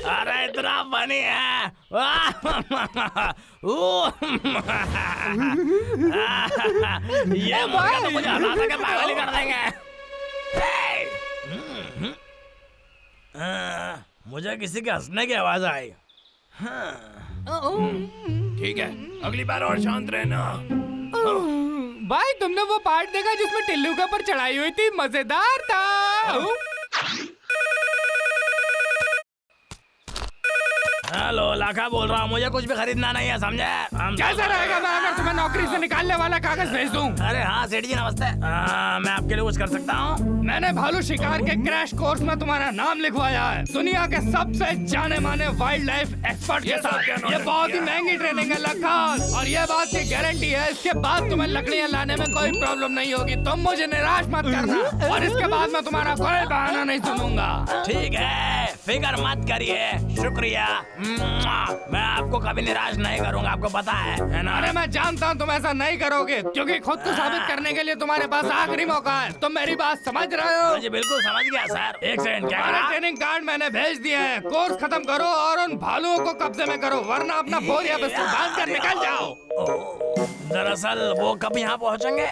अरे इतना फनी है। ये मुर्गा तो मुझे हरा सके पागल ही कर देंगे। मुझे किसी के हंसने की आवाज आई। ठीक है, अगली बार और शांत रहना। भाई तुमने वो पार्ट देखा जिसमें टिल्लू के ऊपर चढ़ाई हुई थी? मजेदार था। हेलो, लाखा बोल रहा हूँ, मुझे कुछ भी खरीदना नहीं है, समझे? कैसा रहेगा मैं अगर तुम्हें नौकरी से निकालने वाला कागज भेज दूं? अरे हाँ सेठ जी नमस्ते। मैं आपके लिए कुछ कर सकता हूँ? मैंने भालू शिकार के क्रैश कोर्स में तुम्हारा नाम लिखवाया है, दुनिया के सबसे जाने माने वाइल्ड लाइफ एक्सपर्ट के साथ। ये बहुत ही महंगी ट्रेनिंग है लखा, और ये बात की गारंटी है इसके बाद तुम्हें लकड़ियाँ लाने में कोई प्रॉब्लम नहीं होगी। तुम मुझे निराश मत करना, और इसके बाद मैं तुम्हारा कोई बहाना नहीं सुनूंगा। ठीक है, फिक्र मत करिए, शुक्रिया। मैं आपको कभी निराश नहीं करूंगा, आपको पता है ना? अरे मैं जानता हूँ तुम ऐसा नहीं करोगे, क्योंकि खुद को साबित करने के लिए तुम्हारे पास आखिरी मौका है। तुम मेरी बात समझ रहे हो? जी बिल्कुल समझ गया सर। एक सेकंड, क्या करा? ट्रेनिंग कार्ड मैंने भेज दिए हैं। कोर्स खत्म करो और उन भालुओं को कब्जे में करो, वरना अपना बोरिया बिस्तर बांध कर निकल जाओ। दरअसल वो कब यहाँ पहुँचेंगे?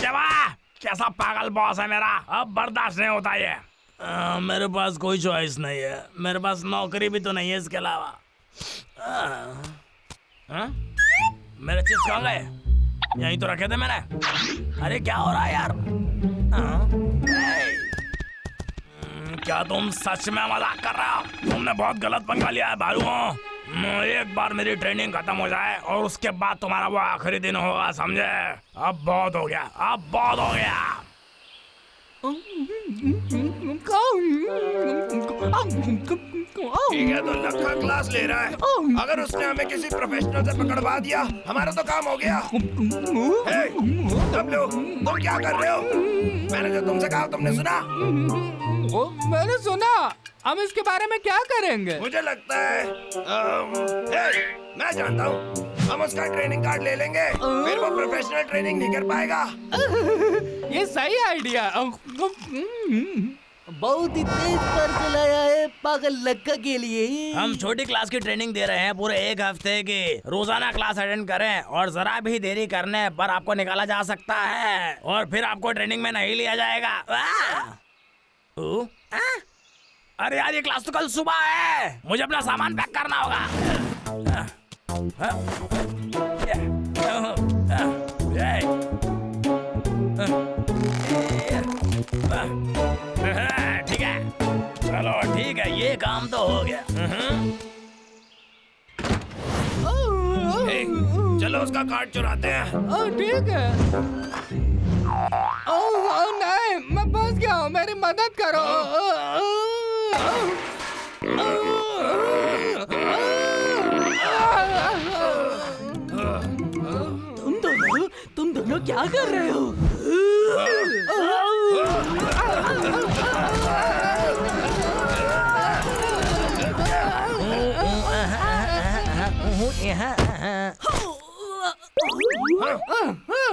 जवा, कैसा पागल बॉस है मेरा, अब बर्दाश्त नहीं होता ये। मेरे पास कोई चॉइस नहीं है, मेरे पास नौकरी भी तो नहीं है इसके अलावा। मेरे चिप्स कहाँ गए? यहीं तो रखे थे मैंने। अरे क्या हो रहा है यार? क्या तुम सच में मजाक कर रहे हो? तुमने बहुत गलत पंगा लिया है भालुओं। एक बार मेरी ट्रेनिंग खत्म हो जाए और उसके बाद तुम्हारा वो आखिरी दिन होगा, समझे? अब बहुत हो गया, अब बहुत हो गया। ठीक है, तो लखा क्लास ले रहा है। अगर उसने हमें किसी प्रोफेशनल से पकड़वा दिया, हमारा तो काम हो गया। हे, तुम लोग, तुम क्या कर रहे हो? मैंने जो तुमसे कहा तुमने सुना? मैंने सुना। हम इसके बारे में क्या करेंगे? मुझे लगता है मैं जानता हूँ, हम उसका ट्रेनिंग कार्ड ले लेंगे, फिर वो प्रोफेशनल ट्रेनिंग नहीं कर पाएगा। ये सही आइडिया। बहुत ही तेज पर चलाया है पागल लक्का के लिए। हम छोटी क्लास की ट्रेनिंग दे रहे हैं पूरे 1 हफ्ते की। रोजाना क्लास अटेंड करें और जरा भी देरी करने पर आपको निकाला जा सकता है, और फिर आपको ट्रेनिंग में नहीं लिया जाएगा। अरे यार, ये क्लास तो कल सुबह है, मुझे अपना सामान पैक करना होगा। ठीक है, चलो ठीक है, ये काम तो हो गया। चलो उसका कार्ड चुराते हैं। ठीक है। नहीं, मैं फंस गया हूँ, मेरी मदद करो। तुम दोनों क्या कर रहे हो?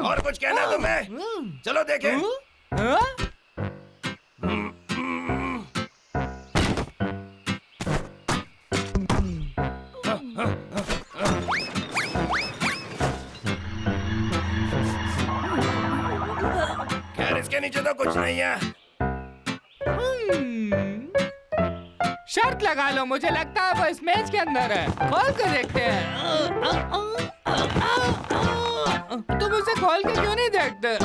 और कुछ कहना है तुम्हें? चलो देखें। खैर इसके नीचे तो कुछ नहीं है। शर्त लगा लो, मुझे लगता है वो इस मेज के अंदर है। खोल कर देखते हैं। तुम उसे खोल के क्यों नहीं देखते?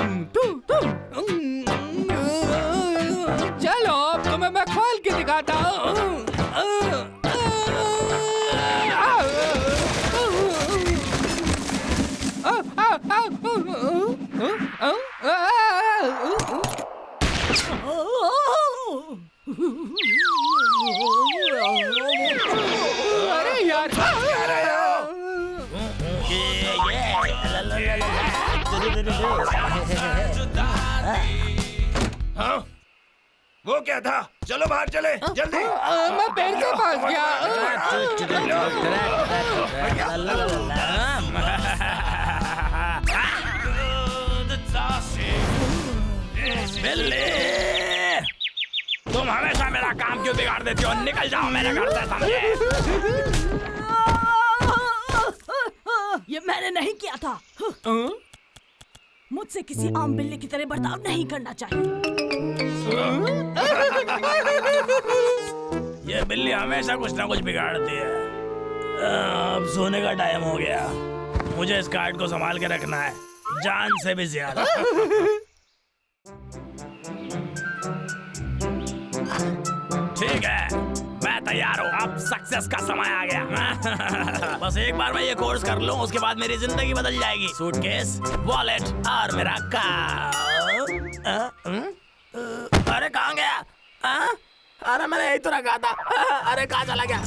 चलो अब तुम्हें मैं खोल के दिखाता हूँ। अरे यार, हाँ? वो क्या था? चलो बाहर चले, जल्दी। मैं पेड़ के पास गया। बिल्ली, तुम हमेशा मेरा काम क्यों बिगाड़ देती हो? निकल जाओ मेरे घर से, समझे? ये मैंने नहीं किया था। मुझसे किसी आम बिल्ली की तरह बर्ताव नहीं करना चाहिए। ये बिल्ली हमेशा कुछ ना कुछ बिगाड़ती है। अब सोने का टाइम हो गया। मुझे इस कार्ड को संभाल के रखना है, जान से भी ज्यादा। ठीक है, मैं तैयार हूँ। अब सक्सेस का समय आ गया। बस एक बार मैं ये कोर्स कर लूँ, उसके बाद मेरी जिंदगी बदल जाएगी। सूटकेस, वॉलेट और मेरा कार्ड। अरे कहाँ गया? अरे मैंने यही तो रखा था। अरे कहाँ चला गया?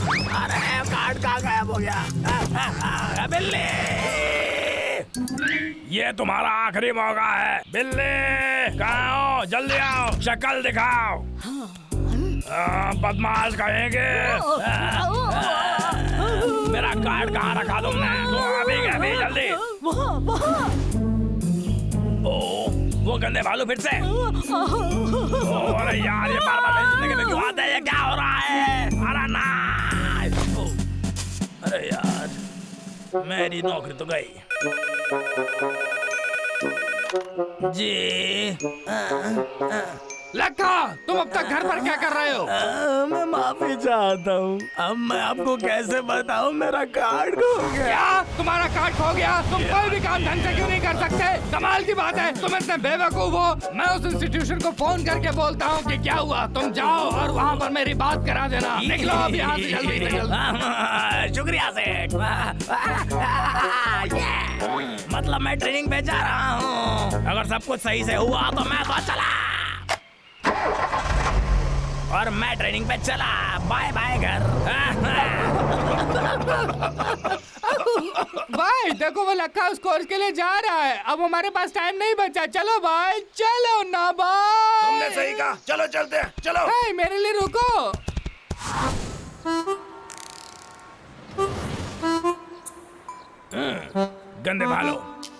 अरे कार्ड कहाँ गायब हो गया? बिल्ली, ये तुम्हारा आखिरी मौका है। बिल्ली कहाँ हो? जल्दी आओ, शक्ल दिखाओ। बदमाश कहेंगे। मेरा कार्ड कहाँ रखा तुमने? अभी जल्दी। ओ, वो गंदे भालू फिर से। अरे यार, ये बार-बार मेरी जिंदगी में क्यों आता है? ये क्या हो रहा है? अरे ना! अरे यार, मेरी नौकरी तो गई। जी। लक्का, तुम अब तक घर पर क्या कर रहे हो? मैं माफी चाहता हूँ। अब मैं आपको कैसे बताऊँ, मेरा कार्ड खो गया। क्या? तुम्हारा कार्ड खो गया? तुम कोई भी काम ढंग से क्यों नहीं कर सकते? कमाल की बात है, तुम इतने बेवकूफ हो। मैं उस इंस्टीट्यूशन को फोन करके बोलता हूँ कि क्या हुआ। तुम जाओ और वहाँ पर मेरी बात करा देना। निकलो अब यहाँ से जल्दी से जल्दी। शुक्रिया सेठ। मतलब मैं ट्रेनिंग पे जा रहा हूँ। अगर सब कुछ सही से हुआ तो मैं तो चला, और मैं ट्रेनिंग पे चला। बाय बाय घर। भाई देखो, वो लक्का उस कोर्स के लिए जा रहा है। अब हमारे पास टाइम नहीं बचा। चलो भाई, चलो ना भाई। तुमने सही कहा, चलो चलते हैं, चलो। हे, मेरे लिए रुको। गंदे भालो,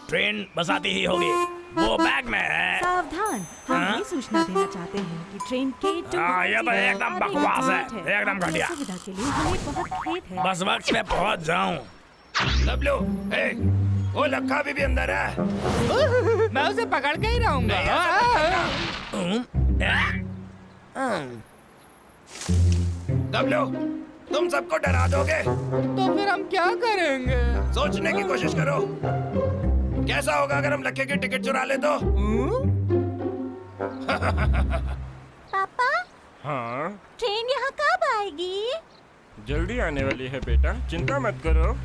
ट्रेन बस आती ही होगी। वो बैग में है। सावधान, हम ये सूचना देना चाहते हैं कि ट्रेन K2 ये तो एकदम बकवास है, एकदम घटिया। सुविधा के लिए हमें बहुत खेद है। बस वक्त पे पहुंच जाऊं। डब्लू, वो लक्का अभी भी अंदर है। मैं उसे पकड़ के ही रहूंगा। डब्लू, तुम सबको डरा दोगे तो फिर हम क्या करेंगे? सोचने की कोशिश करो। कैसा होगा अगर हम लक्के की टिकट चुरा ले तो? पापा, हाँ, ट्रेन यहाँ कब आएगी? जल्दी आने वाली है बेटा, चिंता मत करो।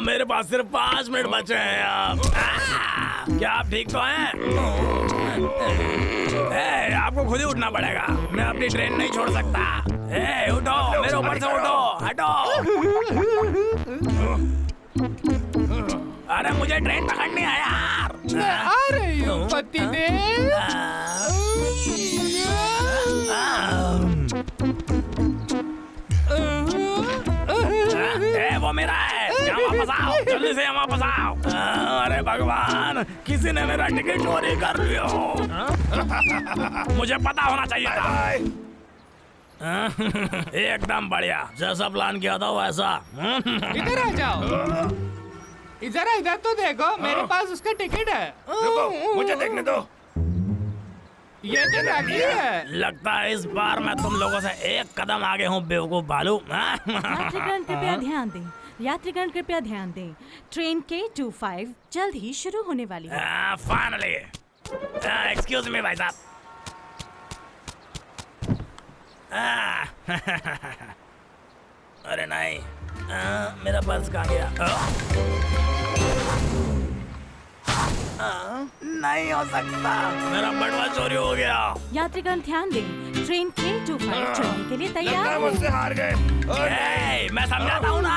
मेरे पास सिर्फ 5 मिनट बचे हैं। आप क्या आप ठीक तो हैं? आपको खुद ही उठना पड़ेगा। मैं अपनी ट्रेन नहीं छोड़ सकता। उठो, मेरे ऊपर से उठो, हटो। अरे मुझे ट्रेन पकड़नी है यार। मैं आ रही हूँ पतिदेव। वो मेरा है। यहाँ वापस आओ, जल्दी से यहाँ वापस आओ। अरे भगवान, किसी ने मेरा टिकट चोरी कर लिया। मुझे पता होना चाहिए था। एकदम बढ़िया, जैसा प्लान किया था वैसा। इधर आ जाओ। इधर तो देखो, मेरे पास उसका टिकट है। रुको, मुझे देखने दो। ये तो नकली है। लगता है इस बार मैं तुम लोगों से एक कदम आगे हूँ, बेवकूफ भालू। यात्रीगण कृपया ध्यान दें। यात्रीगण कृपया ध्यान दें। ट्रेन K25 जल्द ही शुरू होने वाली है। फाइनली। एक्सक्यूज मी भाई साहब। अरे नहीं, मेरा पर्स कहाँ गया? नहीं हो सकता, मेरा बटुआ चोरी हो गया। यात्रीगण ध्यान दें। ट्रेन K25 चलने के लिए लगता तैयार है है। मुझसे हार गए। मैं समझाता हूँ ना।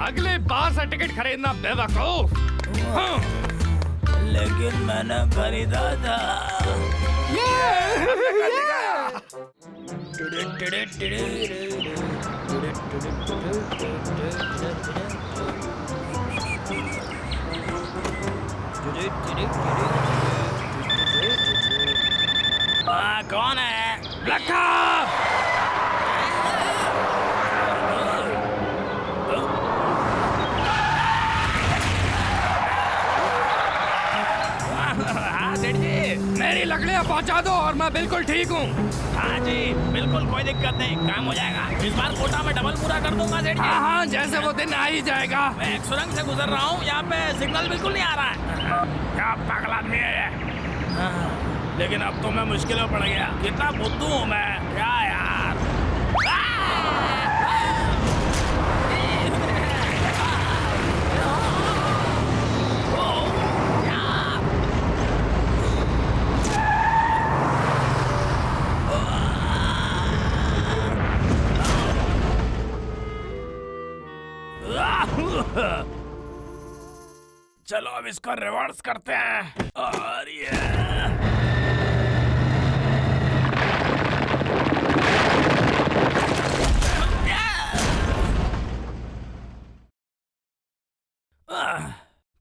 अगले बार से टिकट खरीदना बेवकूफ। लेकिन मैंने खरीदा था। कौन है? लक्का! हाँ सेठ जी, मेरी लकड़ियाँ पहुँचा दो और मैं बिल्कुल ठीक हूँ। हाँ जी बिल्कुल, कोई दिक्कत नहीं, काम हो जाएगा। इस बार कोटा में डबल पूरा कर दूंगा सेठ जी। हाँ हाँ, जैसे वो दिन आ ही जाएगा। मैं एक सुरंग से गुजर रहा हूँ, यहाँ पे सिग्नल बिल्कुल नहीं आ रहा है। क्या पागल आदमी है ये। लेकिन अब तो मैं मुश्किल में पड़ गया, कितना बुद्धू हूँ मैं, क्या यार। चलो अब इसको रिवर्स करते हैं और ये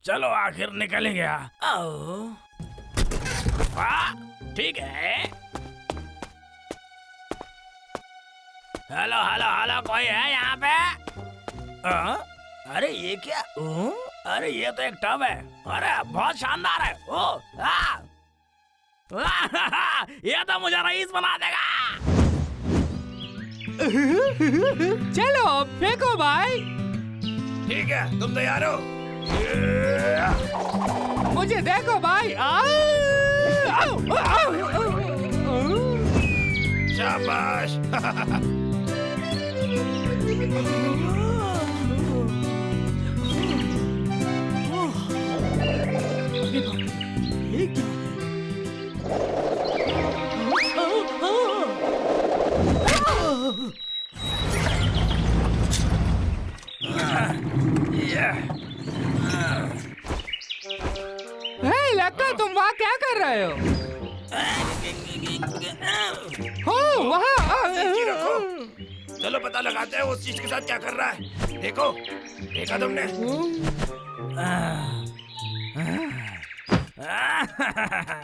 चलो आखिर निकल ही गया। ठीक है। हेलो हेलो हेलो, कोई है यहाँ पे? अरे ये क्या? अरे ये तो एक टब है। अरे बहुत शानदार है। ये तो मुझे रईस बना देगा। चलो फेंको भाई। ठीक है, तुम तैयार हो? मुझे देखो भाई। शाबाश। हे लक्का, तुम वहाँ क्या कर रहे हो? हो वहाँ। रखो, चलो पता लगाते हैं उस चीज के साथ क्या कर रहा है। देखो, देखा तुमने?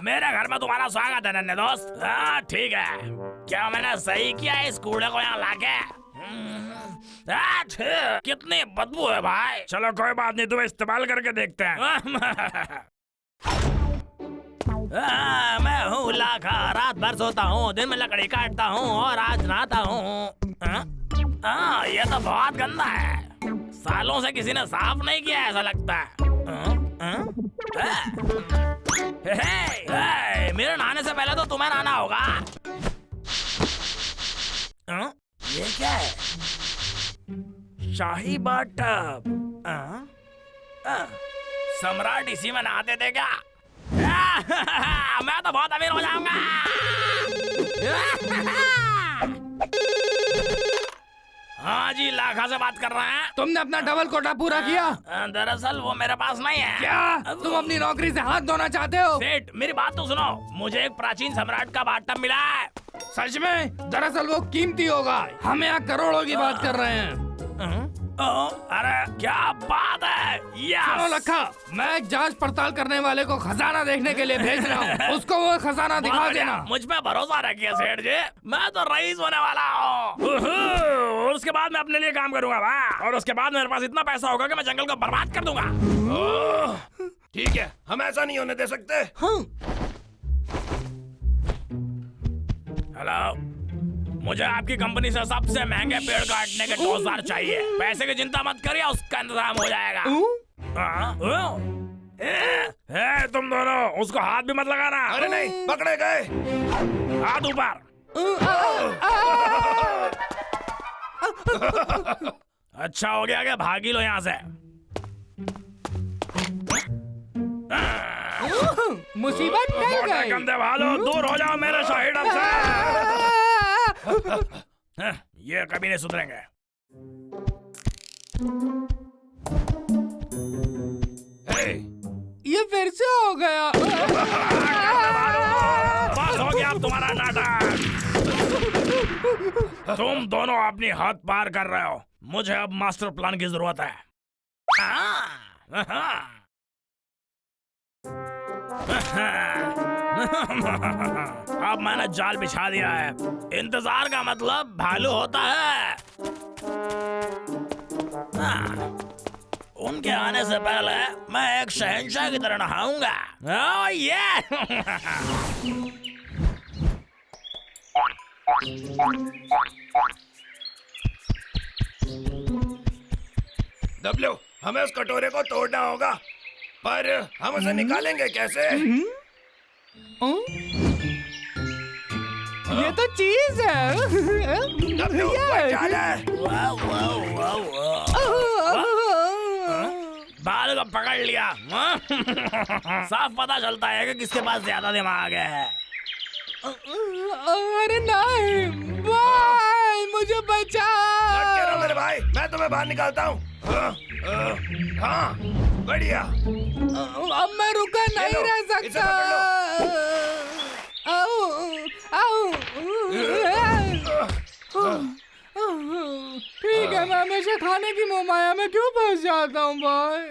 मेरे घर में तुम्हारा स्वागत है नन्हे दोस्त। ठीक है, क्या मैंने सही किया इस कूड़े को यहाँ लाके? कितनी बदबू है भाई। चलो कोई बात नहीं, तुम्हें इस्तेमाल करके देखते हैं। मैं हूँ लाखा, रात भर सोता हूँ, दिन में लकड़ी काटता हूँ और आज नहाता हूँ। ये तो बहुत गंदा है, सालों से किसी ने साफ नहीं किया ऐसा लगता है। मेरे नहाने से पहले तो तुम्हें नहाना होगा। ये क्या है? शाही बाथटब। सम्राट इसी में नहाते थे क्या? मैं तो बहुत अमीर हो जाऊंगा। हाँ जी, लाखा से बात कर रहे हैं। तुमने अपना डबल कोटा पूरा किया? दरअसल वो मेरे पास नहीं है। क्या तुम अपनी नौकरी से हाथ धोना चाहते हो? सेठ, मेरी बात तो सुनो, मुझे एक प्राचीन सम्राट का बाथटब मिला है। सच में? दरअसल वो कीमती होगा, हम यहाँ करोड़ों की बात कर रहे हैं। अरे क्या बात है। सुनो लखा, मैं एक जांच पड़ताल करने वाले को खजाना देखने के लिए भेज रहा हूँ। उसको वो खजाना दिखा देना। मुझ पे भरोसा रखिए सेठ जी, मैं तो रईस होने वाला हूँ। और उसके बाद मैं अपने लिए काम करूंगा भाई, और उसके बाद मेरे पास इतना पैसा होगा कि मैं जंगल को बर्बाद कर दूंगा। ठीक है, हम ऐसा नहीं होने दे सकते। हेलो, मुझे आपकी कंपनी से सबसे महंगे पेड़ काटने के 2000 चाहिए। पैसे की चिंता मत करिए, उसका इंतजाम हो जाएगा। तुम दोनों उसको हाथ भी मत लगाना। अरे नहीं, पकड़े गए। हाथ ऊपर। अच्छा हो गया कि भागी लो यहाँ से। मुसीबत टल गई। गंदे भालो, दूर हो जाओ मेरे शाही डब से। ये कभी नहीं सुधरेंगे। ये फिर से हो गया। बस हो गया अब तुम्हारा नाटक। तुम दोनों अपनी हद पार कर रहे हो। मुझे अब मास्टर प्लान की जरूरत है। अब मैंने जाल बिछा दिया है। इंतजार का मतलब भालू होता है। उनके आने से पहले मैं एक शहंशाह की तरह नहाऊंगा। ओह ये डब्ल्यू, हमें उस कटोरे को तोड़ना होगा, पर हम उसे निकालेंगे कैसे? ये तो चीज है। डब्ल्यू, वही जाल है। बाल को पकड़ लिया। साफ पता चलता है कि किसके पास ज्यादा दिमाग है। अरे नहीं भाई, मुझे बचा। लट के रहो मेरे भाई, मैं तुम्हें बाहर निकालता हूँ। हाँ, बढ़िया। अब मैं रुका नहीं लो, रह इसे सकता। ठीक है, मैं हमेशा खाने की मोहमाया में क्यों फंस जाता हूँ भाई।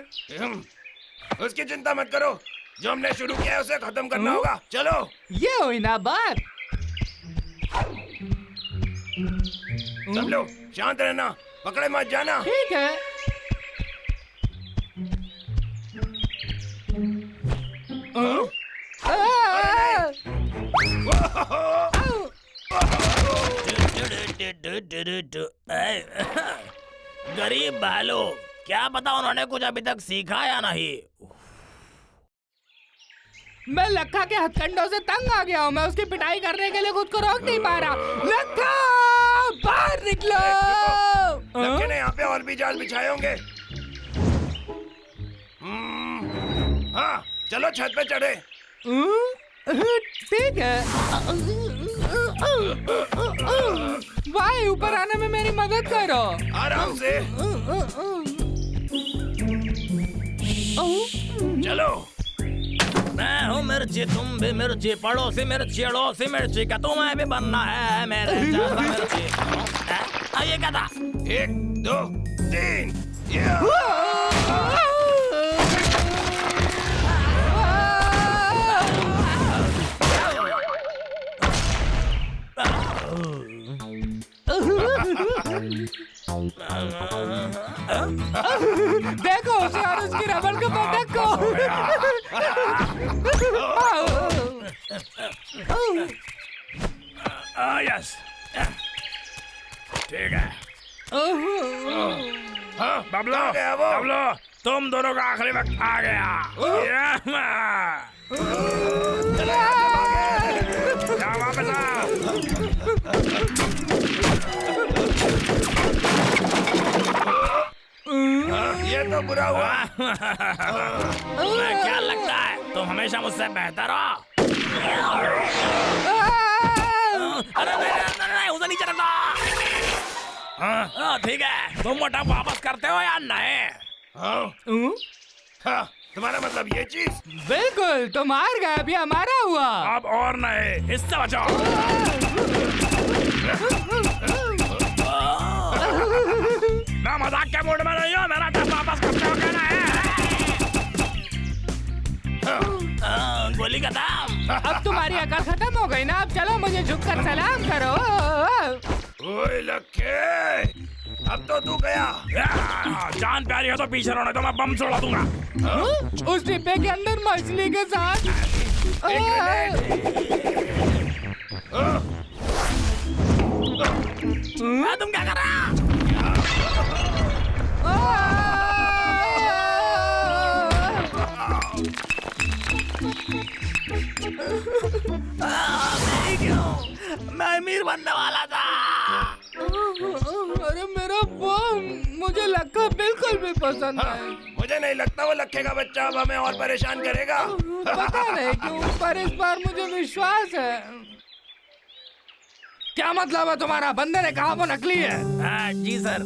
उसकी चिंता मत करो, जो हमने शुरू किया है उसे खत्म करना होगा। चलो। ये हुई ना बात। डब्ल्यू, शांत रहना, पकड़े मत जाना। ठीक है। गरीब भालू, क्या पता उन्होंने कुछ अभी तक सीखा या नहीं। मैं लक्का के हथकंडों से तंग आ गया हूँ। मैं उसकी पिटाई करने के लिए खुद को रोक नहीं पा रहा। लक्का, बाहर निकलो। लक्के ने यहाँ पे और भी जाल बिछाए होंगे। हाँ, चलो छत पे चढ़े। ठीक है। भाई, ऊपर आने में मेरी मदद करो। आराम से। चलो। मैं हूँ मिर्ची, तुम भी मिर्ची, पड़ोसी मिर्ची, अड़ोसी मिर्ची, क्या तुम्हें भी बनना है मेरे जैसा मिर्ची? ये क्या था? 1 2 3 देखो उसे और उसकी रबड़ के पटक को। यस, ठीक है। हाँ, बबलो, कहाँ गया वो? बबलो, तुम दोनों का आखिरी वक्त आ गया। चलो यहाँ से भागे। क्या वापस आओ। ये तो बुरा हुआ। तुम्हें क्या लगता है तुम हमेशा मुझसे बेहतर हो? अरे नहीं, उसे नीचे रखना। ठीक है, तुम मोटा वापस करते हो या नहीं? हाँ, तुम्हारा मतलब ये चीज? बिल्कुल, तुम हार गए, अभी हमारा हुआ। अब और नहीं, इससे बचाओ। मैं मजाक के मूड में नहीं हूँ, मेरा टप वापस करते हो कहना है। गोली का दाम। अब तुम्हारी अकल खत्म हो गई ना। अब चलो, मुझे झुककर सलाम करो। ओए लक्के, अब तो तू गया। जान प्यारी हो तो पीछे रहो, नहीं तो मैं बम छोड़ा दूंगा। उस डिब्बे के अंदर मछली के साथ। तुम क्या कर रहा? मैं अमीर बनने वाला था। अरे मेरा बम, मुझे लक्का बिल्कुल भी पसंद है। मुझे नहीं लगता वो लक्के का बच्चा अब हमें और परेशान करेगा। पता नहीं क्यों, पर इस बार मुझे विश्वास है। क्या मतलब है तुम्हारा? बंदे ने कहा वो नकली है। जी सर।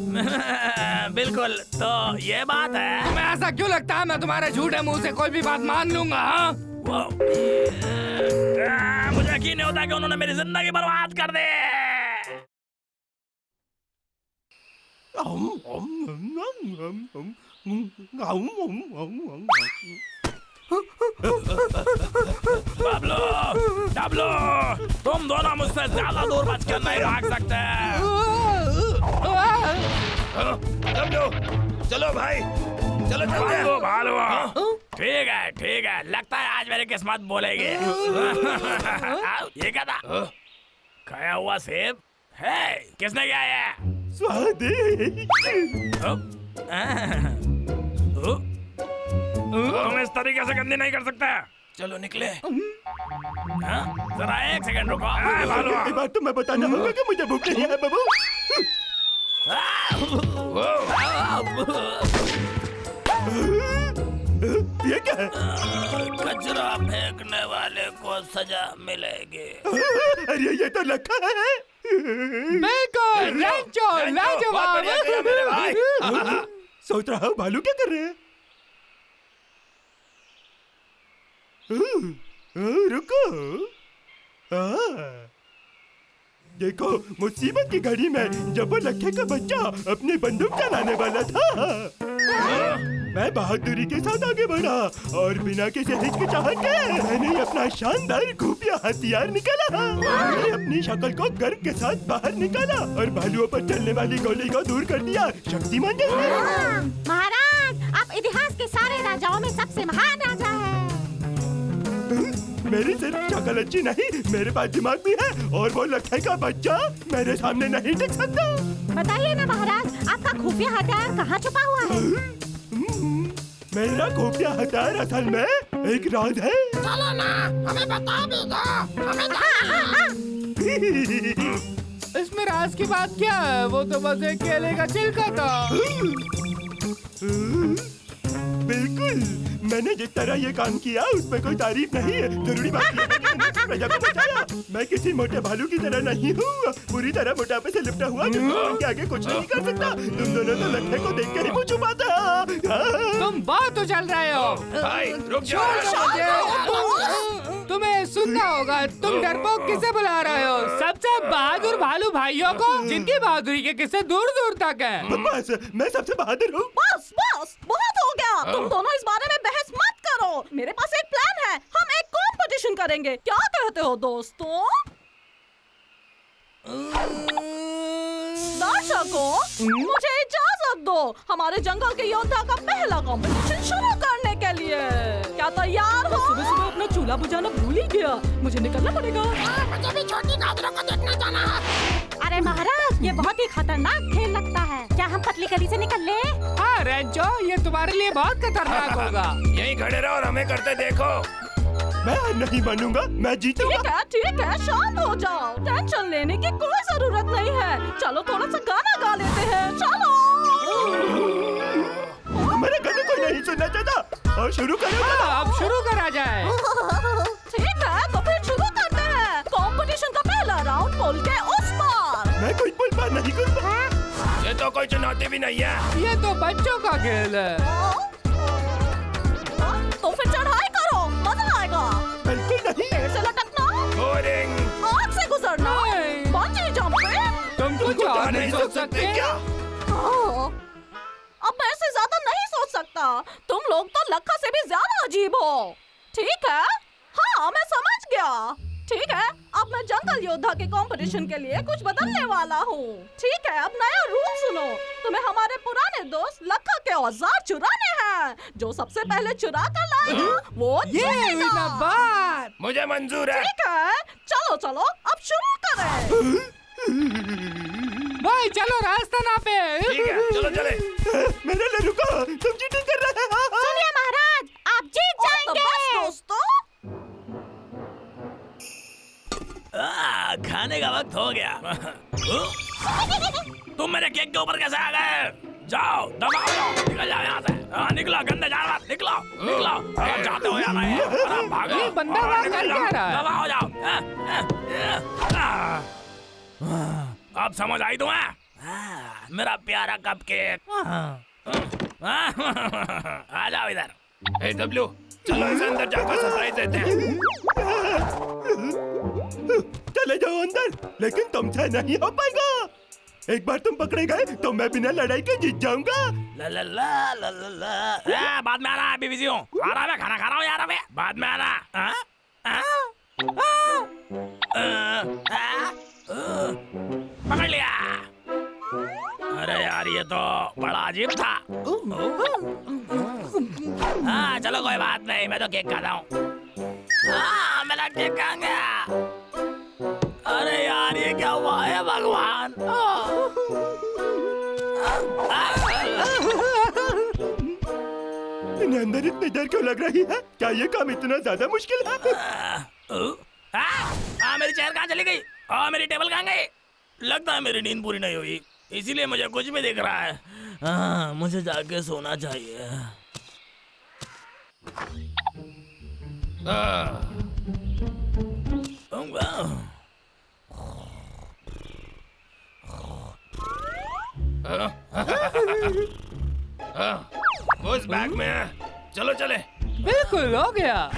बिल्कुल, तो ये बात है। तुम्हें ऐसा क्यों लगता है मैं तुम्हारे झूठे मुंह से कोई भी बात मान लूंगा? हाँ? मुझे यकीन नहीं होता कि उन्होंने मेरी जिंदगी बर्बाद कर दी। डब्लू, डब्लू, तुम दोनों मुझसे ज्यादा दूर बचकर नहीं भाग सकते। डब्लू, चलो भाई, चलो चलते हैं। भालू, ठीक है, लगता है आज मेरी किस्मत बोलेगी। ये क्या था? खाया हुआ सेब है? किसने किया ये? तुम इस तरीके से गंदी नहीं कर सकते। चलो निकले। जरा एक सेकंड रुको। भालू, एक बात तो मैं बताना होगा कि मुझे भूख नहीं है बाबू। ये क्या है? कचरा फेंकने वाले को सजा मिलेगी। अरे ये तो लखा है। बिल्कुल, रैंचो, बहुत बढ़िया किया मेरे भाई। सोच रहा हूँ भालू क्या कर रहे हैं। रुको। देखो, मुसीबत की घड़ी में जब वो लखे का बच्चा अपनी बंदूक चलाने वाला था, मैं बहादुरी के साथ आगे बढ़ा और बिना किसी हिचकिचाहट के मैंने अपना शानदार खुफिया हथियार निकाला। मैंने अपनी शक्ल को गर्व के साथ बाहर निकाला और भालुओं पर चलने वाली गोली को दूर कर दिया। शक्तिमान जैसे। महाराज, आप इतिहास के सारे राजाओं में सबसे महान राजा हैं। मेरी सिर्फ शक्ल अच्छी नहीं, मेरे पास दिमाग भी है और वो लखे का बच्चा मेरे सामने नहीं टिक सकता। बताइए ना महाराज, आपका खुफिया हथियार कहाँ छुपा हुआ है? मेरा खुफिया हथियार असल में एक राज है। चलो ना, हमें बता भी दो, हमें इसमें राज की बात क्या है? वो तो बस एक केले का छिलका था। बिल्कुल, मैंने जिस तरह ये काम किया उसमें कोई तारीफ नहीं है। जरूरी बात ये है कि मैंने प्रजा को बचाया। मैं किसी मोटे भालू की तरह नहीं हूँ, पूरी तरह मोटापे से लिपटा हुआ जो के आगे कुछ नहीं कर सकता। तुम दोनों तो लखने को देख कर ही मुझे छुपाता। तुम बहुत उछल रहे हो। भाई रुक जाओ। तुम्हें सुनना होगा। तुम डरपोक किसे बुला रहे हो? सबसे बहादुर भालू भाइयों को, जिनकी बहादुरी के किस्से दूर दूर तक है। बस, मैं सबसे बहादुर हूँ। बस बहुत हो गया। तुम दोनों इस बारे में बहस मत करो। मेरे पास एक प्लान है। हम एक कंपटीशन करेंगे। क्या कहते हो दोस्तों? दर्शकों, मुझे इजाजत दो हमारे जंगल के योद्धा का पहला कंपटीशन शुरू करने के लिए। क्या तैयार हो? सुबह सुबह अपना चूल्हा बुझाना भूल ही गया। मुझे निकलना पड़ेगा। मुझे भी छोटी गाजरों को देखना जाना है। अरे महाराज, ये बहुत ही खतरनाक खेल लगता है। क्या हम पतली गली से निकल ले? हाँ रेंचो, ये तुम्हारे लिए बहुत खतरनाक होगा। यहीं खड़े रहो और हमें करते देखो। मैं नहीं मानूंगा, मैं जीतूंगा। ठीक है, शांत हो जाओ। टेंशन लेने की कोई जरूरत नहीं है। चलो थोड़ा सा गाना गा लेते हैं। चलो। मेरे गाने को नहीं सुनना चाहता। और शुरू करो। अब शुरू करा जाए। ठीक है, तो फिर शुरू करते हैं। कंपटीशन का पहला राउंड पुल के उस पार। मैं कोई पुल पार नहीं करूँगा। ये तो कोई चुनौती भी नहीं है। ये तो बच्चों का खेल है। तो फिर चढ़ाई करो, मजा आएगा। बिल्कुल नहीं। पेड़ से लटकना, बोरिंग। आग से गुजरना, नहीं। Bungee jumping. तुम कुछ और नहीं सोच सकते क्या? अब मैं इससे ज्यादा नहीं सोच सकता। तुम लोग तो लखा से भी ज्यादा अजीब हो। ठीक है, हाँ मैं समझ गया। ठीक है, अब मैं जंगल योद्धा के कंपटीशन के लिए कुछ बदलने वाला हूँ। ठीक है, अब नया रूल सुनो। तुम्हें हमारे पुराने दोस्त लखा के औजार चुराने हैं। जो सबसे पहले चुरा कर लाएगा वो ये हुई ना जीतेगा। बात। मुझे मंजूर है। ठीक है, चलो चलो अब शुरू करें। भाई चलो, रास्ता नापे। ठीक है, चलो चले। मेरे लिए रुको, तुम चीटिंग कर रहे हो। सुनिए महाराज, आप जीत जाएंगे। दोस्तों, खाने का वक्त हो गया। तुम मेरे केक के ऊपर कैसे आ गए? जाओ, दबाओ, निकल जाओ यहाँ से। निकलो गंदे जानवर, निकलो। अगर जाते हो या नहीं, अरे भागो। ये बंदा वहाँ कर क्या रहा है? दबाओ जाओ। अब समझ आई तुम्हें? मेरा प्यारा कपकेक। आ जाओ इधर। हे डब्लू, चलो इसे अंदर जाकर सरप्राइज देते हैं। चले जाओ अंदर, लेकिन तुमसे नहीं हो पाएगा। एक बार तुम पकड़े गए तो मैं बिना लड़ाई के जीत जाऊंगा। ला ला ला ला ला ला। बाद में आना, अभी बिजी हूँ। आ रहा मैं, खाना खा रहा हूँ यार, अबे बाद में आना। पकड़ लिया। अरे यार ये तो बड़ा अजीब था। हाँ चलो कोई बात नहीं, मैं तो केक खाता हूँ। हाँ मेरा केक कहाँ गया? अरे यार ये क्या हुआ है भगवान? इन्हें अंदर इतनी देर क्यों लग रही है? क्या ये काम इतना ज्यादा मुश्किल है? मेरी चेयर कहाँ चली गई? मेरी टेबल कहाँ गई? लगता है मेरी नींद पूरी नहीं हुई, इसीलिए मुझे कुछ भी दिख रहा है। मुझे जाके सोना चाहिए। उस बैग में है। चलो चले। बिल्कुल हो गया।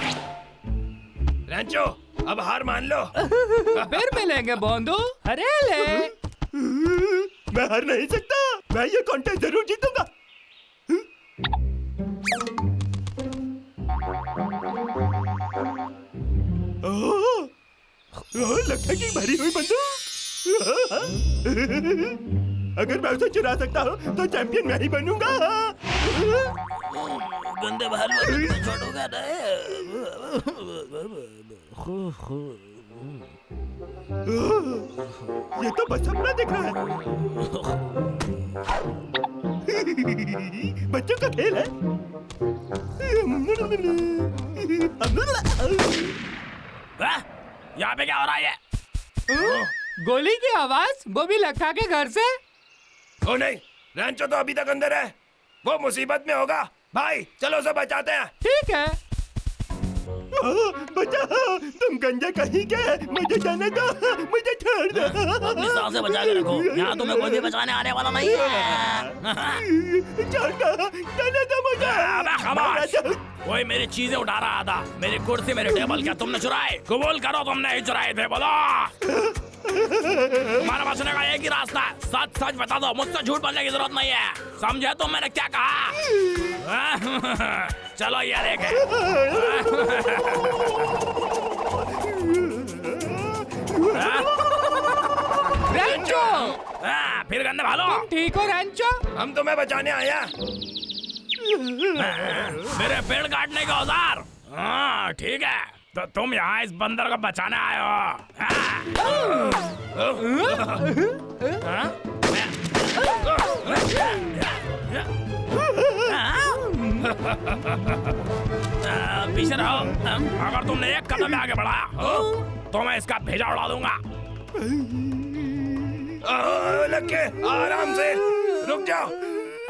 रैंचो अब हार मान लो। फिर मिलेंगे बोंदू। अरे ले। मैं हार नहीं सकता, मैं ये कॉन्टेस्ट जरूर जीतूंगा। लगता है कि भरी हुई बंदूक। अगर मैं उसे चुरा सकता हूँ तो चैंपियन मैं ही बनूंगा। गंदे बाहर छोड़ूंगा ये तो बस सपना दिख रहा है। बच्चों का खेल है। यहाँ पे क्या हो रहा है? गोली की आवाज, वो भी लखा के घर से। ओ नहीं, रैंचो तो अभी तक अंदर है। वो मुसीबत में होगा। भाई चलो उसे बचाते हैं। ठीक है। बचाओ, तुम गंजा कहीं के, मुझे जाने दो, मुझे छोड़ दो। अपनी सांस से बचा के रखो, यहाँ तुम्हें कोई भी बचाने आने वाला नहीं है। छोड़ दो, जाने दो मुझे। अबे खामोश, कोई मेरी चीजें उठा रहा था, मेरी कुर्सी, मेरी टेबल, क्या तुमने चुराए? कबूल करो तुमने ही चुराए थे, बोलो। तुम्हारा बचने का एक ही रास्ता है, सच सच बता दो, मुझसे झूठ बोलने की जरूरत नहीं है। समझे तुम मैंने क्या कहा? चलो ये देखे। रैंचो, फिर गंदे भालो। ठीक हो रैंचो? हम तुम्हें बचाने आए हैं। मेरे पेड़ काटने का औजार। हाँ ठीक है, तो तुम यहाँ इस बंदर को बचाने आए हो। पीछे रहो। अगर तुमने एक कदम आगे बढ़ाया तो मैं इसका भेजा उड़ा दूंगा। लक्के आराम से, रुक जाओ।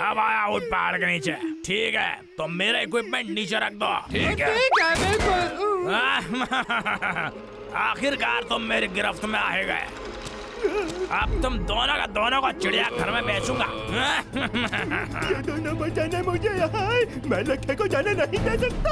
अब आया उठ पहाड़ के नीचे। ठीक है, तो मेरा इक्विपमेंट नीचे रख दो। ठीक है। ठीक है, बिल्कुल। आखिरकार तुम मेरी गिरफ्त में आ गए। अब तुम दोनों का चिड़िया घर में बेचूंगा। ये दोनों बचाने मुझे यहाँ, मैं लक्ष्य को जाने नहीं दे सकता।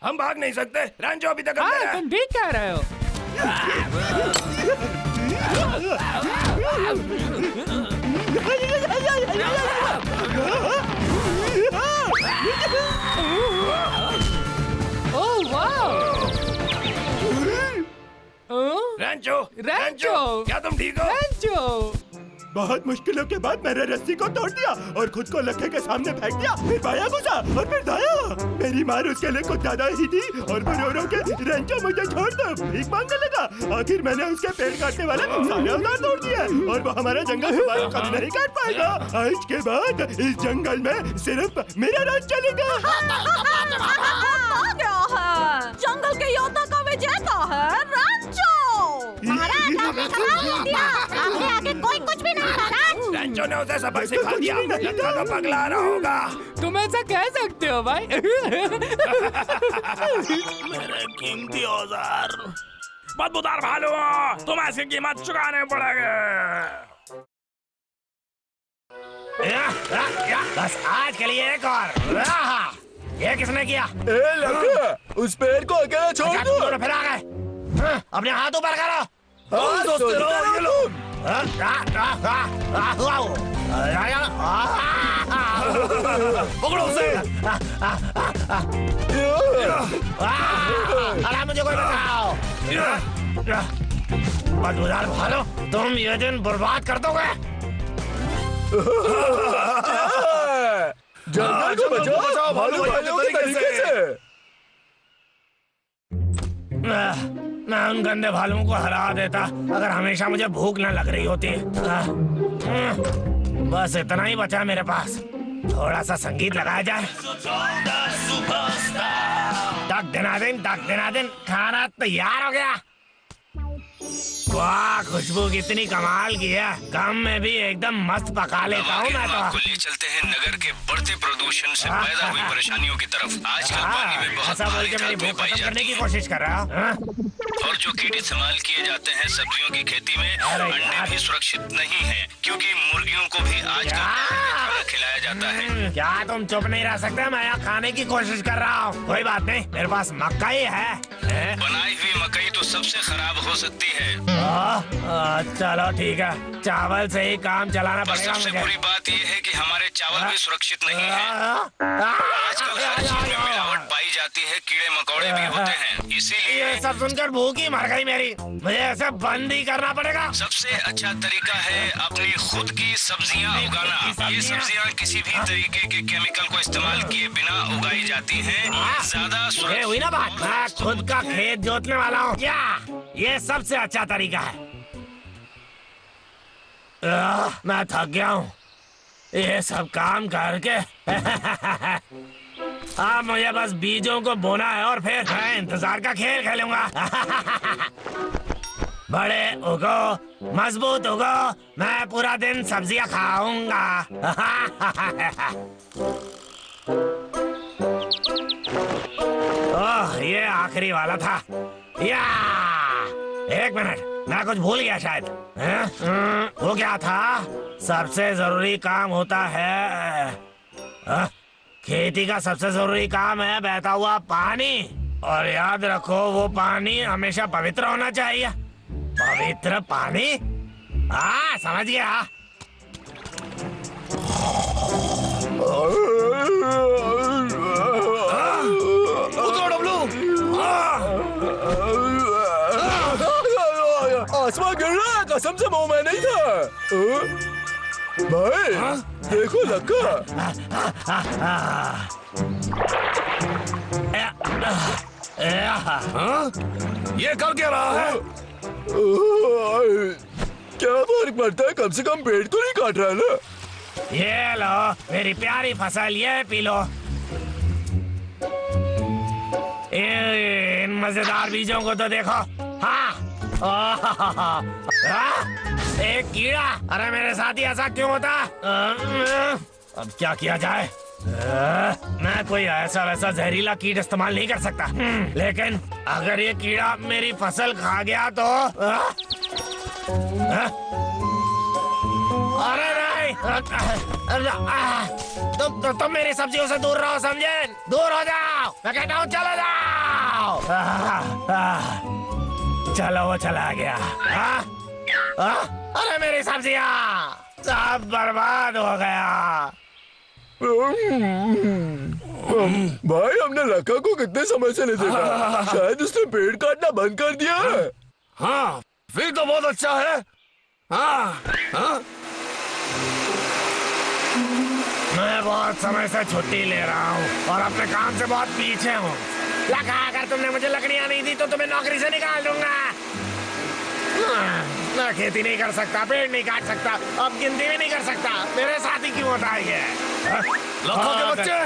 हम भाग नहीं सकते, रैंचो अभी तक अंदर है। तुम ठीक कह रहे हो। ओह वाह। रैंचो, क्या तुम ठीक हो? रैंचो, बहुत मुश्किलों के बाद मैंने रस्सी को तोड़ दिया और खुद को लक्ष्य के सामने फेंक दिया। फिर बाया घुसा और फिर दाया। मेरी मार उसके लिए कुछ ज्यादा ही थी और वो रो रो के रैंचो मुझे छोड़ दो भीख मांगने लगा। आखिर मैंने उसके पेड़ काटने वाले सारे औजार तोड़ दिए और वो हमारा जंगल दोबारा कभी नहीं काट पाएगा। आज के बाद इस जंगल में सिर्फ मेरा राज चलेगा। क्या है? जंगल के योद्धा का विजेता है रैंचो। महाराज, आपने जवाब दे दिया। आपके आगे कोई कुछ भी नहीं महाराज। रैंचो ने उसे सबक सिखा दिया। लगता तो पगला रहा होगा। तुम ऐसा कह सकते हो भाई। मेरे कीमती औजार, बदबूदार भालू, तुम ऐसी कीमत चुकाने पड़ेगा। बस आज के लिए एक और। ये किसने किया? ए लड़का, उस पेड़ को अकेला छोड़ दो। फिर आ गए। अपने हाथ ऊपर करो। सोचते रहो ये लोग। पकड़ो उसे। अरे मुझे कोई बचाओ। बदबूदार भालू, तुम ये दिन बर्बाद कर दोगे। जंगल को बचाओ भालू भाइयों के तरीके से। मैं उन गंदे भालुओं को हरा देता अगर हमेशा मुझे भूख न लग रही होती। बस इतना ही बचा मेरे पास। थोड़ा सा संगीत लगाया जाए। तक दिना दिन खाना तैयार हो गया। वाह, खुशबू कितनी कमाल की है। काम में भी एकदम मस्त पका लेता हूँ मैं तो। ले चलते हैं नगर के बढ़ते प्रदूषण से पैदा हुई परेशानियों की तरफ। आजकल पानी में बहुत भारी धातुएं पाई जाती हैं। कोशिश कर रहा हूँ। और जो कीट इस्तेमाल किए जाते हैं सब्जियों की खेती में, अंडे भी सुरक्षित नहीं है, क्योंकि मुर्गियों को भी आजकल खाना खिलाया जाता है। क्या तुम चुप नहीं रह सकते? मैं यहाँ खाने की कोशिश कर रहा हूँ। कोई बात नहीं, मेरे पास मकई है। बनाई हुई मकई तो सबसे खराब हो सकती है। चलो ठीक है, चावल से ही काम चलाना पड़ेगा सबसे मुझे। बुरी बात यह है कि हमारे चावल भी सुरक्षित नहीं है। आजकल हर चीज में मिलावट पाई जाती है, कीड़े मकोड़े भी होते हैं, इसीलिए ये सब सुनकर भूख ही मर गई मेरी। मुझे ऐसे बंद ही करना पड़ेगा। सबसे अच्छा तरीका है अपनी खुद की सब्जियां उगाना। ये सब्जियां किसी भी तरीके के केमिकल को इस्तेमाल किए बिना उगाई जाती हैं। ज्यादा ये हुई ना बात। मैं खुद का खेत जोतने वाला हूँ। क्या ये सबसे अच्छा तरीका है? मैं थक गया हूँ ये सब काम करके। अब मुझे बस बीजों को बोना है और फिर मैं इंतजार का खेल खेलूंगा। बड़े उगो, मजबूत उगो, मैं पूरा दिन सब्जियां खाऊंगा। ओह, ये आखिरी वाला था। या एक मिनट, मैं कुछ भूल गया शायद। वो क्या था? सबसे जरूरी काम होता है खेती का सबसे जरूरी काम है बहता हुआ पानी। और याद रखो, वो पानी हमेशा पवित्र होना चाहिए। पवित्र पानी? समझ गया। आसमान गिर रहा है, कसम से वो मैं नहीं था। भाई देखो लक्का। ये कर क्या रहा है? क्या फर्क पड़ता है, कम से कम पेड़ तो नहीं काट रहा है ना। ये लो मेरी प्यारी फसल, ये पी लो। इन मजेदार बीजों को तो देखो। एक कीड़ा। अरे मेरे साथ ही ऐसा क्यों होता? अब क्या किया जाए? मैं कोई ऐसा वैसा जहरीला कीट इस्तेमाल नहीं कर सकता। लेकिन अगर ये कीड़ा मेरी फसल खा गया तो अरे नहीं, तुम मेरी सब्जियों से दूर रहो, समझे? दूर हो जाओ, मैं कहता हूँ चले जाओ। चलो वो चला गया। अरे मेरी सब्जियाँ सब बर्बाद हो गया। भाई हमने लक्का को कितने समय से नहीं देखा। शायद उसने पेड़ काटना बंद कर दिया है। हाँ, फिर तो बहुत अच्छा है। हाँ। मैं बहुत समय से छुट्टी ले रहा हूँ और अपने काम से बहुत पीछे हूँ। लगा, अगर तुमने मुझे लकड़ियाँ नहीं दी तो तुम्हें नौकरी से निकाल दूंगा। मैं खेती नहीं कर सकता, पेड़ नहीं काट सकता, अब गिनती भी नहीं कर सकता। मेरे साथ ही क्यों होता है ये? लखो के बच्चे,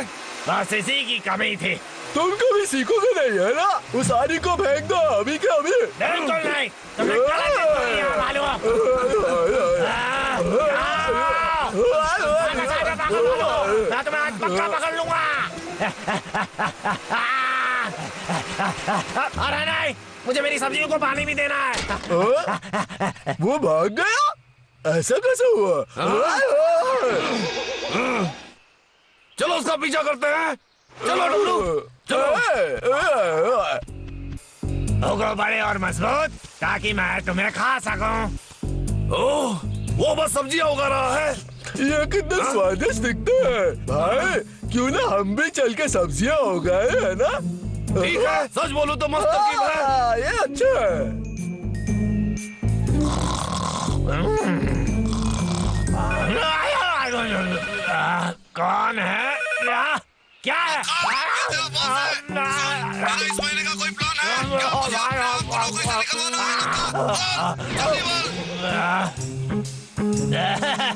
बस इसी की कमी थी। तुम कभी सीखोगे नहीं है ना? उस आरी को फेंक दो अभी के अभी। बिल्कुल नहीं, तुमने गलत किया मालूम। मैं तुम्हें आज पक्का पकड़ लूंगा। अरे नहीं, मुझे मेरी सब्जियों को पानी भी देना है। वो भाग गया? ऐसा कैसे हुआ? चलो उसका पीछा करते हैं। चलो डब्लू, चलो। होगो बड़े और मजबूत ताकि मैं तुम्हें खा सकूं। ओह, वो बस सब्जियां उगा रहा है। ये कितना स्वादिष्ट दिखता है भाई। क्यों ना हम भी चल के सब्जियां उगाए, है ना? ठीक है, सच बोलूं तो मस्त तरकीब है। ये अच्छा है। कौन है? क्या है? इस महीने का कोई प्लान है? क्या मुझे अपने आप को नौकरी से निकलवाना है?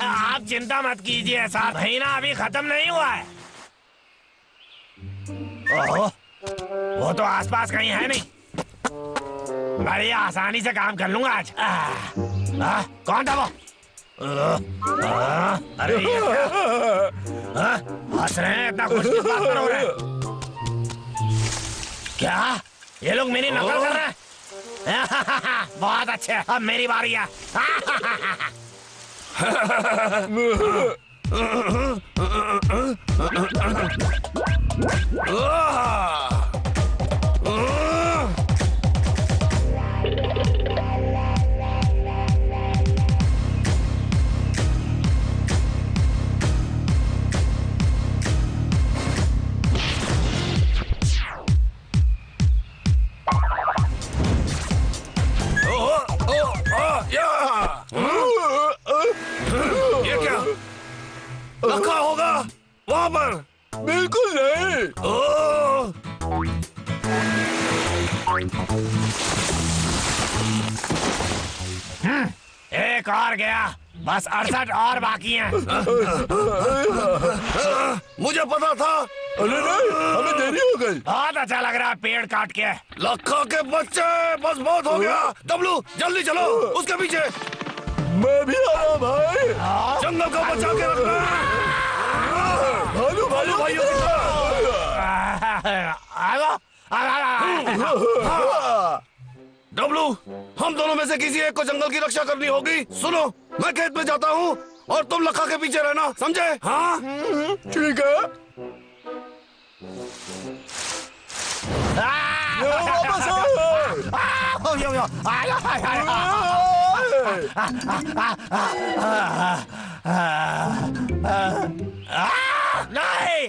आप चिंता मत कीजिए सर, महीना अभी खत्म नहीं हुआ है। ओहो, वो तो आसपास कहीं है नहीं। बड़ी आसानी से काम कर लूंगा आज। कौन था वो? अरे ये क्या? हंस रहे हैं, इतना खुश किस बात पर हो रहे हैं? क्या ये लोग मेरी नकल कर रहे हैं? बहुत अच्छे, अब मेरी बारी है। ये क्या? लखा होगा वहाँ पर? बिल्कुल नहीं। ओह, एक और गया, बस 68 और बाकी हैं। मुझे पता था। अरे नहीं, हमें देरी हो गई। बहुत अच्छा लग रहा है पेड़ काट के। लखा के बच्चे, बस बहुत हो गया। डब्लू, जल्दी चलो उसके पीछे। मैं भी आ रहा हूँ भाई। जंगल को बचा के रखना। भालू भालू भाइयों की तरह। डब्लू, हम दोनों में से किसी एक को जंगल की रक्षा करनी होगी। सुनो, मैं खेत में जाता हूँ और तुम लखा के पीछे रहना, समझे? हाँ, ठीक है। वापस नहीं,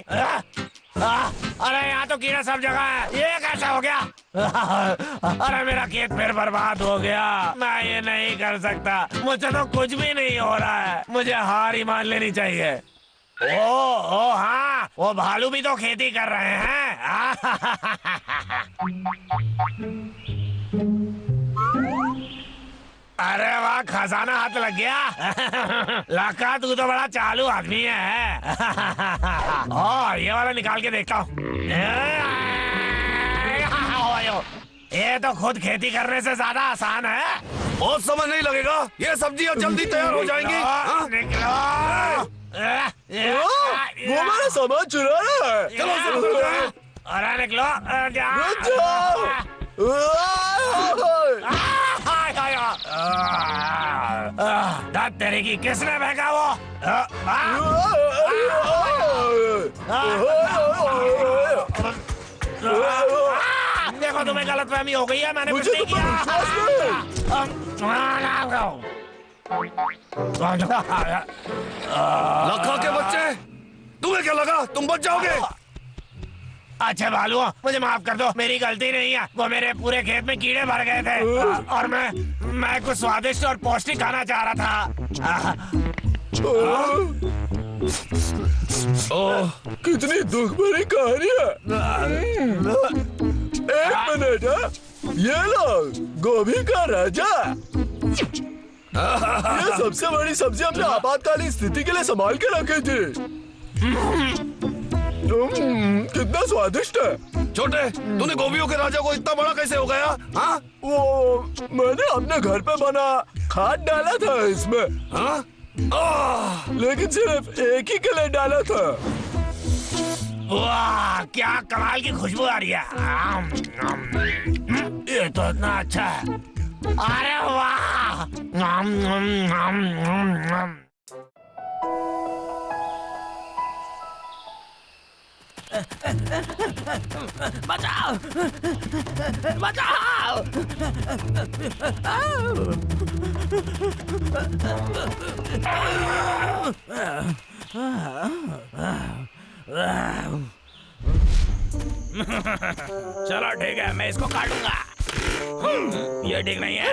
अरे यहाँ तो कीड़ा सब जगह है, ये कैसा हो गया? अरे मेरा खेत फिर बर्बाद हो गया। मैं ये नहीं कर सकता, मुझसे तो कुछ भी नहीं हो रहा है। मुझे हार ही मान लेनी चाहिए। ओ हाँ, वो भालू भी तो खेती कर रहे हैं। अरे वाह, खजाना हाथ लग गया। लखा, तू तो बड़ा चालू आदमी है। ये वाला निकाल के देखता हूँ। ये तो खुद खेती करने से ज्यादा आसान है। बहुत समय नहीं लगेगा, ये सब्जियाँ जल्दी तैयार हो जाएंगी। निकलो। वो मेरा सामान चुरा रहा है। चलो शुरू करते हैं। अरे निकलो। रुक जाओ। तेरे की किसने फेंका वो? देखो तुम्हें गलतफहमी हो गई है, मैंने कुछ नहीं किया। लखा के बच्चे, तुम्हें क्या लगा तुम बच जाओगे? अच्छा भालू, मुझे माफ कर दो, मेरी गलती नहीं है। वो मेरे पूरे खेत में कीड़े भर गए थे और मैं कुछ स्वादिष्ट और पौष्टिक खाना चाह रहा था। ओह, कितनी दुख भरी कहानी है। एक मिनट है, ये लो गोभी का राजा। ये सबसे बड़ी सब्जी हमने आपातकालीन स्थिति के लिए संभाल के रखी थी। कितना स्वादिष्ट है। छोटे, तूने गोभियों के राजा को इतना बड़ा कैसे हो गया? हाँ? वो मैंने अपने घर पे बना खाद डाला था इसमें। हाँ? लेकिन सिर्फ एक ही के लिए डाला था। वाह, क्या कमाल की खुशबू आ रही है। ये तो इतना अच्छा है। अरे वाह। बचाओ बचाओ। चलो ठीक है, मैं इसको काटूंगा। ये ठीक नहीं है।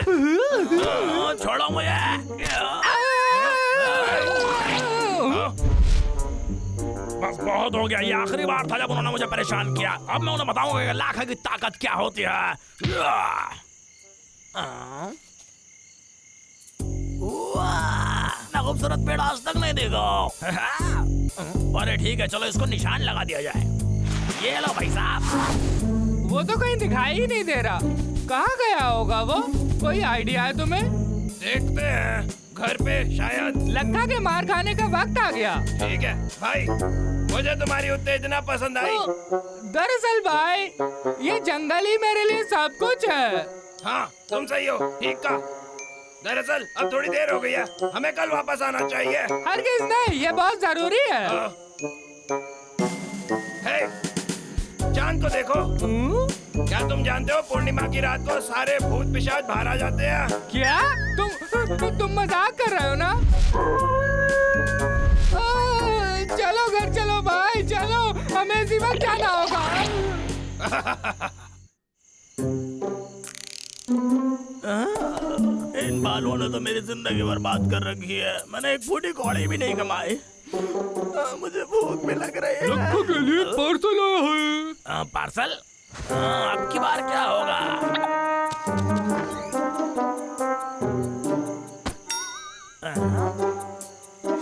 छोड़ो मुझे। बस बहुत हो गया, ये आखिरी बार था जब उन्होंने मुझे परेशान किया। अब मैं उन्हें बताऊंगा कि लाख की ताकत क्या होती है। इतना खूबसूरत पेड़ आज तक नहीं देखा। अरे ठीक है, चलो इसको निशान लगा दिया जाए। ये लो भाई साहब। वो तो कहीं दिखाई ही नहीं दे रहा, कहाँ गया होगा वो? कोई आइडिया है तुम्हें? देखते हैं, घर पे शायद। लक्का के मार खाने का वक्त आ गया। ठीक है भाई, मुझे तुम्हारी उत्तेजना पसंद आई। दरअसल भाई, ये जंगल ही मेरे लिए सब कुछ है। हाँ तुम सही हो, ठीक कहा। दरअसल अब थोड़ी देर हो गई है, हमें कल वापस आना चाहिए। हरगिज़ नहीं, ये बहुत जरूरी है। हे, चांद को देखो। क्या तुम जानते हो पूर्णिमा की रात को सारे भूत पिशाच बाहर आ जाते हैं? क्या? तुम मजाक कर रहे हो ना? चलो घर चलो भाई, चलो, हमें इसी वक्त जाना होगा। इन बालों ने तो मेरी जिंदगी बर्बाद कर रखी है। मैंने एक फूटी कौड़ी भी नहीं कमाई। मुझे भूख भी लग रही है। लक्का के लिए पार्सल आया है। पार्सल? अब की बार क्या होगा?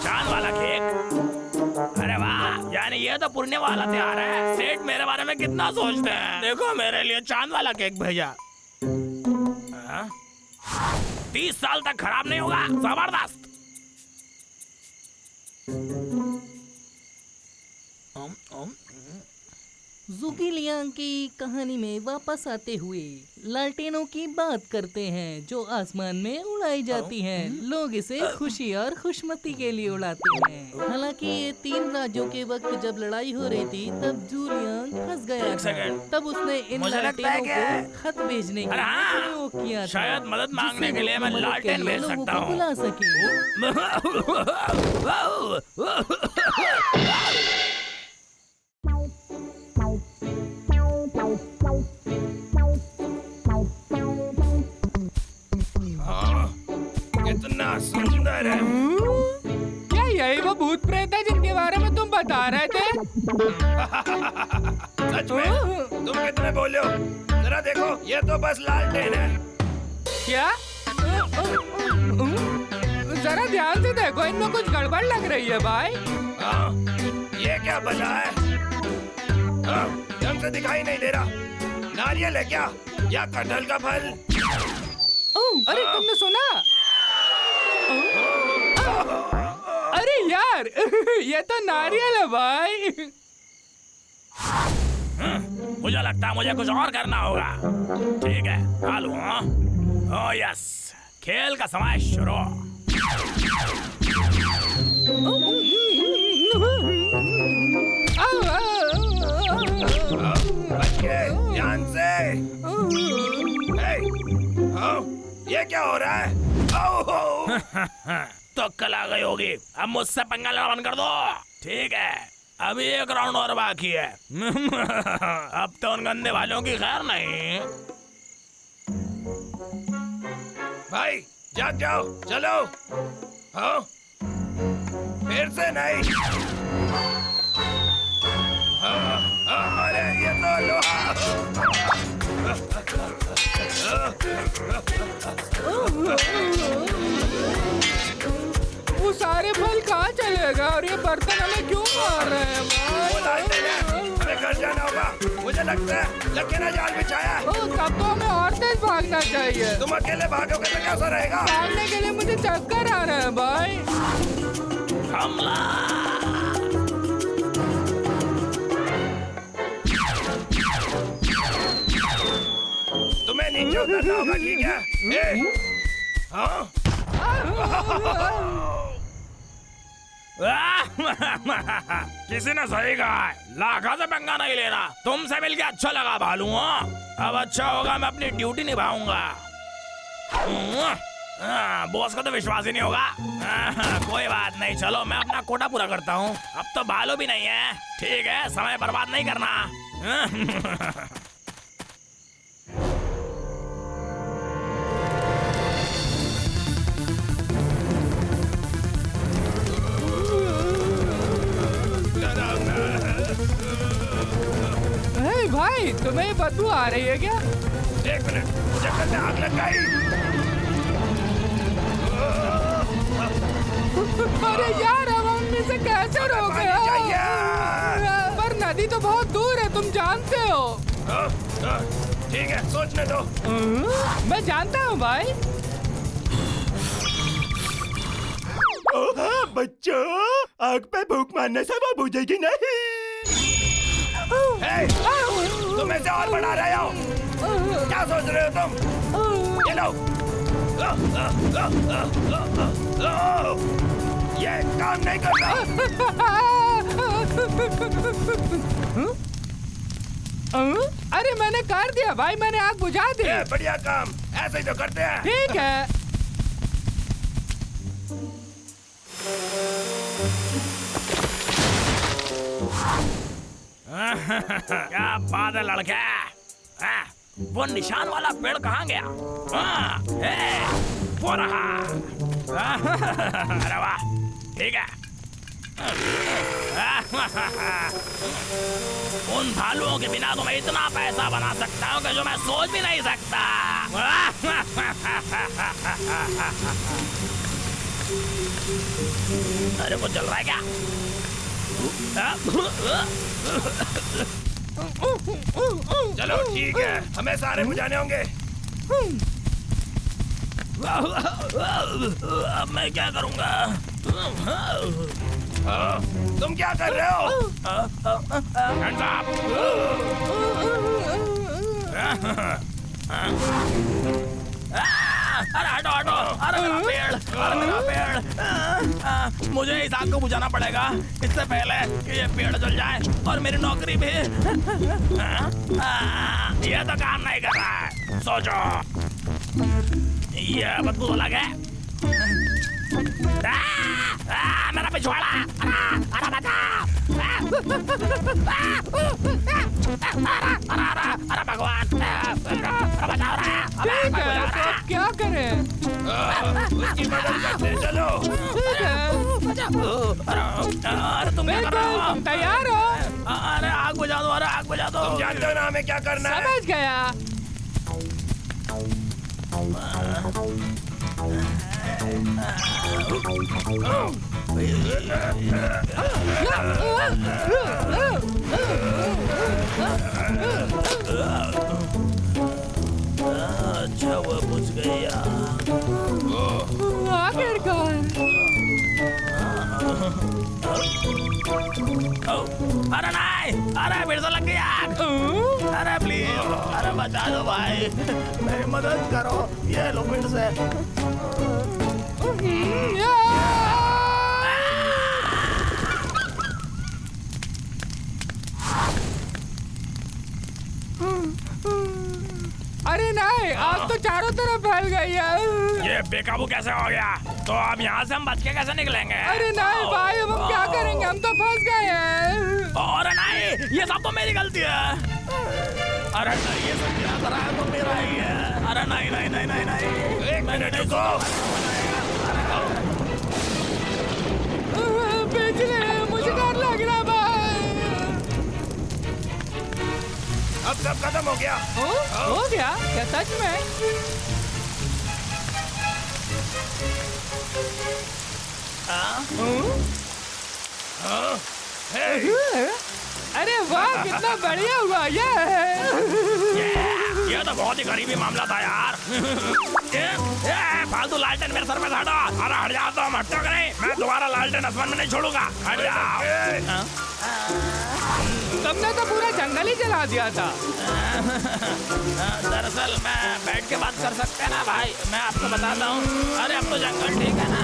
चांद वाला केक? अरे वाह, यानी ये तो पुण्य वाला त्योहार है। सेठ मेरे बारे में कितना सोचते हैं। देखो मेरे लिए चांद वाला केक भेजा। 30 साल तक खराब नहीं होगा। जबरदस्त। ज़ुगिलियांग की कहानी में वापस आते हुए लालटेनों की बात करते हैं जो आसमान में उड़ाई जाती हैं। लोग इसे खुशी और खुशमती के लिए उड़ाते हैं। हालांकि ये 3 राज्यों के वक्त जब लड़ाई हो रही थी तब ज़ुगिलियांग फंस गया था। तब उसने इन लालटेनों को खत भेजने के लिए प्रयोग किया था, शायद मदद मांगने के लिए मैं लालटेन भेज सकता हूँ। बुला सके। कितना सुंदर है। क्या यही वो भूत प्रेत है जिनके बारे में तुम बता रहे थे? सच में? तुम कितने बोले हो? जरा देखो, ये तो बस लालटेन है। क्या? जरा ध्यान से देखो, इनमें कुछ गड़बड़ लग रही है भाई। हाँ, ये क्या बना है? हाँ, ढंग से दिखाई नहीं दे रहा। नारियल है क्या? या कटहल का फल? अरे तुमने सुना? अरे यार, ये तो नारियल है भाई। मुझे लगता है मुझे कुछ और करना होगा। ठीक है, चालू। ओह यस, खेल का समय शुरू। बच्चे ध्यान से। ये क्या हो रहा है? तो कल आ गई होगी। अब मुझसे पंगा लेना बंद कर दो। ठीक है, अभी एक राउंड और बाकी है। अब तो उन गंदे वालों की खैर नहीं। भाई जाग जाओ, चलो। हाँ, फिर से नहीं। अरे ये तो लोहा। वो सारे फल कहाँ चलेगा और ये बर्तन हमें क्यों मार रहे हैं भाई? हमें घर जाना होगा। मुझे लगता है लक्के ने जाल बिछाया है। तब तो हमें और तेज भागना चाहिए। तुम अकेले भागोगे तो कैसा रहेगा? भागने के लिए मुझे चक्कर आ रहे हैं भाई। हमला! तुम्हें नीचे उतरना होगा, ठीक है? हाँ? किसी ने सही कहा है, लाखा से पंगा नहीं लेना। तुमसे मिलके अच्छा लगा भालू। अब अच्छा होगा, मैं अपनी ड्यूटी निभाऊंगा। बॉस को तो विश्वास ही नहीं होगा। कोई बात नहीं, चलो मैं अपना कोटा पूरा करता हूँ। अब तो भालू भी नहीं है। ठीक है, समय बर्बाद नहीं करना। भाई तुम्हें बदबू आ रही है क्या? एक मिनट, जंगल में आग लग गई। अरे यार, अब हम इसे कैसे रोके? पर नदी तो बहुत दूर है, तुम जानते हो। ठीक है, सोचने दो। मैं जानता हूँ भाई। बच्चों, आग पे भूख मारने से वो बुझेगी नहीं। तुम ऐसे और बढ़ा रहे हो? क्या सोच रहे हो तुम? ये लो। ये काम नहीं करता। अरे मैंने कर दिया भाई, मैंने आग बुझा दी। बढ़िया काम, ऐसे ही तो करते हैं। ठीक है। क्या बात है लड़के? वो निशान वाला पेड़ कहाँ गया? वो रहा। अरे वाह, ठीक है। उन भालुओं के बिना तो मैं इतना पैसा बना सकता हूँ कि जो मैं सोच भी नहीं सकता। अरे वो जल रहा है क्या? चलो ठीक है, हमें सारे बुझाने होंगे। अब मैं क्या करूंगा? तुम क्या कर रहे हो? Hands up! अरे हटो हटो, अरे मेरा पेड़, अरे मेरा पेड़। मुझे इस आग को बुझाना पड़ेगा इससे पहले कि ये पेड़ जल जाए और मेरी नौकरी भी। ये तो काम नहीं कर रहा है। सोचो, ये बदबू तो लगे। मेरा पिछवाड़ा, अरे बचा। अरे भगवान, बचाओ रे। ठीक है, तो अब क्या करें? उसकी मदद करते चलो। ठीक है। अरे तुम क्या कर रहे हो? तुम तैयार हो? अरे आग बुझा दो, अरे आग बुझा दो। तुम जानते हो ना हमें क्या करना है? समझ गया। अच्छा वो बुझ गया। आखिरकार। अरे नहीं, अरे फिर से लग गई आग। अरे प्लीज, अरे बचा दो भाई, मेरी मदद करो। ये लो फिर से। अरे नहीं, आग तो चारों तरफ फैल गई है। ये बेकाबू कैसे हो गया? तो अब यहाँ से हम बच के कैसे निकलेंगे? अरे नहीं भाई, अब हम क्या करेंगे? हम तो फंस गए हैं। अरे नहीं, ये सब तो मेरी गलती है। अरे नहीं, ये सब मेरा करा है तो मेरा ही है। अरे नहीं नहीं नहीं नहीं नहीं, एक मिनट रुको। बिजली, मुझे डर लग रहा भाई। अब सब खत्म हो गया। हो गया क्या सच में? अरे वाह, कितना बढ़िया हुआ ये तो बहुत ही गरीबी मामला था यार। फालतू लालटेन मेरे सर पे हटा। अरे हट जाओ, तुम हटो कि नहीं? मैं दोबारा लालटेन आसमान में नहीं छोड़ूंगा। हट जाओ। तुमने तो पूरा जंगल ही जला दिया था। दरअसल मैं बैठ के बात कर सकते हैं ना भाई, मैं आपको बताता हूँ। अरे अब तो जंगल ठीक है ना?